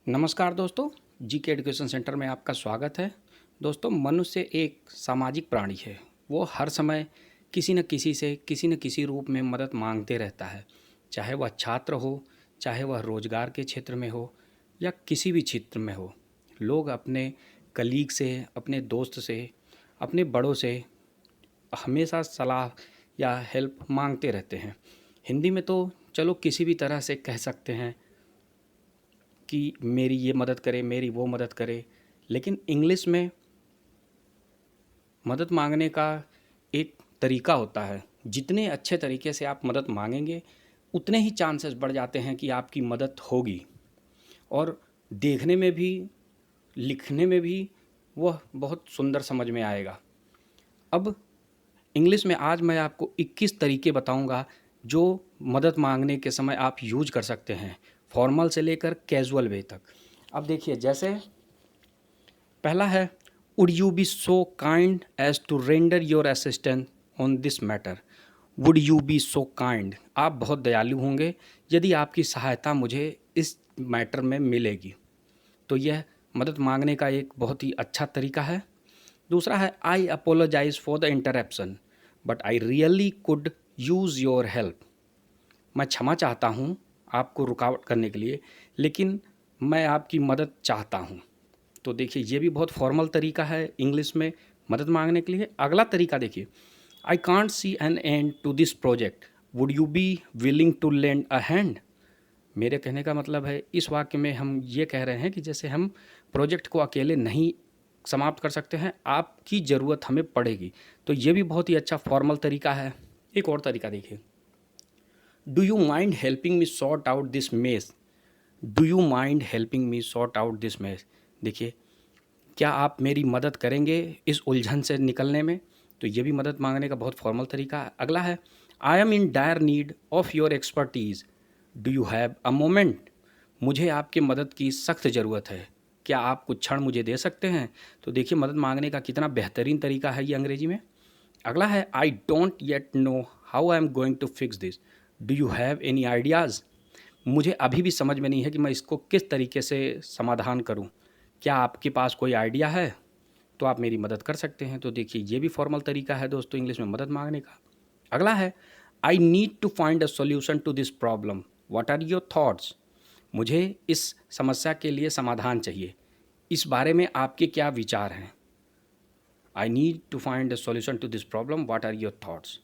नमस्कार दोस्तों, GK education centre में आपका स्वागत है। दोस्तों, मनुष्य एक सामाजिक प्राणी है। वो हर समय किसी न किसी से किसी न किसी रूप में मदद मांगते रहता है। चाहे वह छात्र हो, चाहे वह रोजगार के क्षेत्र में हो या किसी भी क्षेत्र में हो। लोग अपने कलीग से, अपने दोस्त से, अपने बड़ों से हमेशा सलाह या हेल्प मांगते रहते हैं। हिंदी में तो चलो किसी भी तरह से कह सकते हैं कि मेरी ये मदद करे, मेरी वो मदद करे, लेकिन इंग्लिश में मदद मांगने का एक तरीका होता है। जितने अच्छे तरीके से आप मदद मांगेंगे, उतने ही चांसेस बढ़ जाते हैं कि आपकी मदद होगी। और देखने में भी, लिखने में भी वह बहुत सुंदर समझ में आएगा। अब इंग्लिश में आज मैं आपको 21 तरीके बताऊंगा जो मदद मांगने के समय आप यूज कर सकते हैं, फॉर्मल से लेकर कैजुअल वे तक। अब देखिए, जैसे पहला है, would you be so kind as to render your assistance on this matter. Would you be so kind, आप बहुत दयालु होंगे यदि आपकी सहायता मुझे इस मैटर में मिलेगी। तो यह मदद मांगने का एक बहुत ही अच्छा तरीका है। दूसरा है, I apologise for the interruption but I really could use your help. मैं क्षमा चाहता हूँ आपको रुकावट करने के लिए, लेकिन मैं आपकी मदद चाहता हूँ। तो देखिए, ये भी बहुत फॉर्मल तरीका है इंग्लिश में मदद मांगने के लिए। अगला तरीका देखिए, I can't see an end to this project, would you be willing to lend a hand. मेरे कहने का मतलब है, इस वाक्य में हम ये कह रहे हैं कि जैसे हम प्रोजेक्ट को अकेले नहीं समाप्त कर सकते हैं, आपकी ज़रूरत हमें पड़ेगी। तो ये भी बहुत ही अच्छा फॉर्मल तरीका है। एक और तरीका देखिए, do you mind helping me sort out this mess. Do you mind helping me sort out this mess. देखिए, क्या आप मेरी मदद करेंगे इस उलझन से निकलने में। तो ये भी मदद मांगने का बहुत फॉर्मल तरीका है। अगला है, I am in dire need of your expertise, do you have a moment. मुझे आपकी मदद की सख्त ज़रूरत है, क्या आप कुछ क्षण मुझे दे सकते हैं। तो देखिए, मदद मांगने का कितना बेहतरीन तरीका है ये अंग्रेजी में। अगला है, I don't yet know how I am going to fix this, do you have any ideas. मुझे अभी भी समझ में नहीं है कि मैं इसको किस तरीके से समाधान करूं, क्या आपके पास कोई आइडिया है तो आप मेरी मदद कर सकते हैं। तो देखिए, ये भी फॉर्मल तरीका है दोस्तों इंग्लिश में मदद मांगने का। अगला है, I need to find a solution to this problem, what are your thoughts. मुझे इस समस्या के लिए समाधान चाहिए, इस बारे में आपके क्या विचार हैं। I need to find a solution to this problem, what are your thoughts.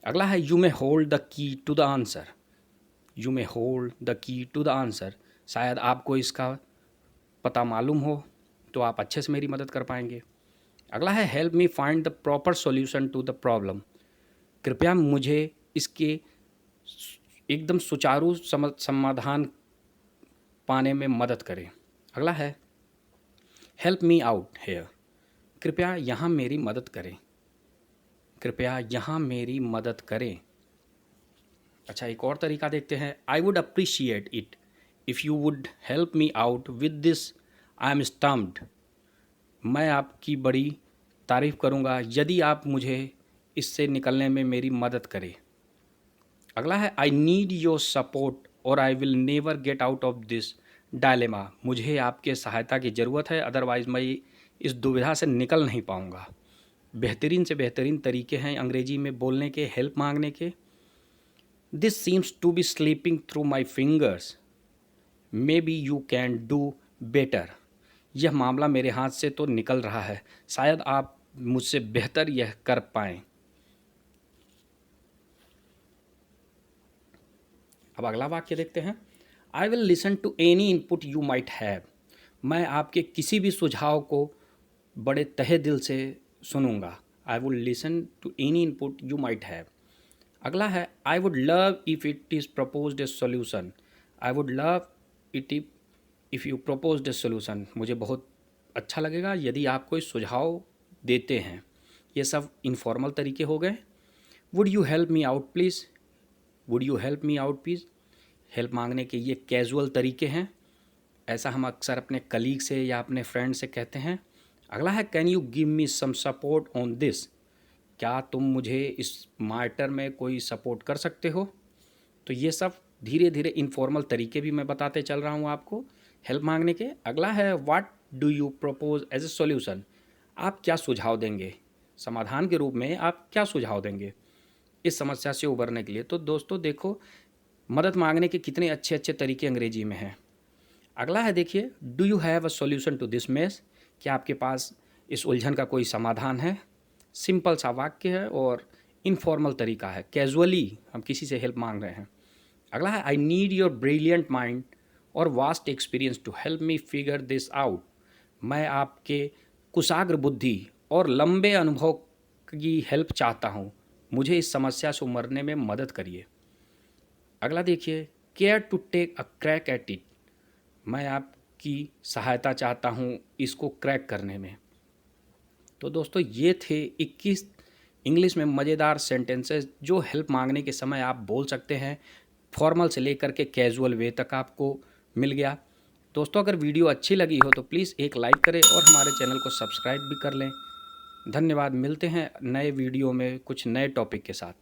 अगला है, you may hold the key to the answer. You may hold the key to the answer, शायद आपको इसका पता मालूम हो तो आप अच्छे से मेरी मदद कर पाएंगे। अगला है, help me find the proper solution to the problem. कृपया मुझे इसके एकदम सुचारू समाधान पाने में मदद करें। अगला है, हेल्प मी आउट हेयर। कृपया यहाँ मेरी मदद करें। कृपया यहाँ मेरी मदद करें। अच्छा, एक और तरीका देखते हैं, I would appreciate it if you would help me out with this, I am stumped. मैं आपकी बड़ी तारीफ़ करूँगा यदि आप मुझे इससे निकलने में मेरी मदद करें। अगला है, आई नीड योर सपोर्ट और I will never get out of this dilemma. मुझे आपके सहायता की ज़रूरत है, अदरवाइज़ मैं इस दुविधा से निकल नहीं पाऊँगा। बेहतरीन से बेहतरीन तरीके हैं अंग्रेजी में बोलने के, हेल्प मांगने के। This seems to be slipping through my fingers, maybe you can do better. यह मामला मेरे हाथ से तो निकल रहा है, शायद आप मुझसे बेहतर यह कर पाएँ। अब अगला वाक्य देखते हैं, I will listen to any input you might have. मैं आपके किसी भी सुझाव को बड़े तहे दिल से सुनूंगा। I would listen to any input you might have. अगला है, I would love if it is proposed a solution. I would love it if you proposed a solution. मुझे बहुत अच्छा लगेगा यदि आप कोई सुझाव देते हैं। ये सब इनफॉर्मल तरीके हो गए। Would you help me out please. Would you help me out please, help मांगने के ये कैजुअल तरीके हैं। ऐसा हम अक्सर अपने कलीग से या अपने फ्रेंड से कहते हैं। अगला है, can you give me some support on this. क्या तुम मुझे इस मैटर में कोई सपोर्ट कर सकते हो। तो ये सब धीरे धीरे इनफॉर्मल तरीके भी मैं बताते चल रहा हूँ आपको, हेल्प मांगने के। अगला है what do you propose as a solution, आप क्या सुझाव देंगे, समाधान के रूप में आप क्या सुझाव देंगे इस समस्या से उबरने के लिए। तो दोस्तों देखो, मदद मांगने के कितने अच्छे अच्छे तरीके अंग्रेजी में हैं। अगला है देखिए, do you have a solution to this mess, क्या आपके पास इस उलझन का कोई समाधान है। सिंपल सा वाक्य है और इनफॉर्मल तरीका है, कैजुअली हम किसी से हेल्प मांग रहे हैं। अगला है I need your brilliant mind और vast experience to help me figure this out, मैं आपके कुशाग्र बुद्धि और लंबे अनुभव की हेल्प चाहता हूँ, मुझे इस समस्या से उबरने में मदद करिए। अगला देखिए, care to take a crack at it, मैं आपकी सहायता चाहता हूँ इसको क्रैक करने में। तो दोस्तों ये थे 21 इंग्लिश में मज़ेदार सेंटेंसेस जो हेल्प मांगने के समय आप बोल सकते हैं। फॉर्मल से लेकर के कैजुअल वे तक आपको मिल गया। दोस्तों अगर वीडियो अच्छी लगी हो तो प्लीज़ एक लाइक करें और हमारे चैनल को सब्सक्राइब भी कर लें। धन्यवाद, मिलते हैं नए वीडियो में कुछ नए टॉपिक के साथ।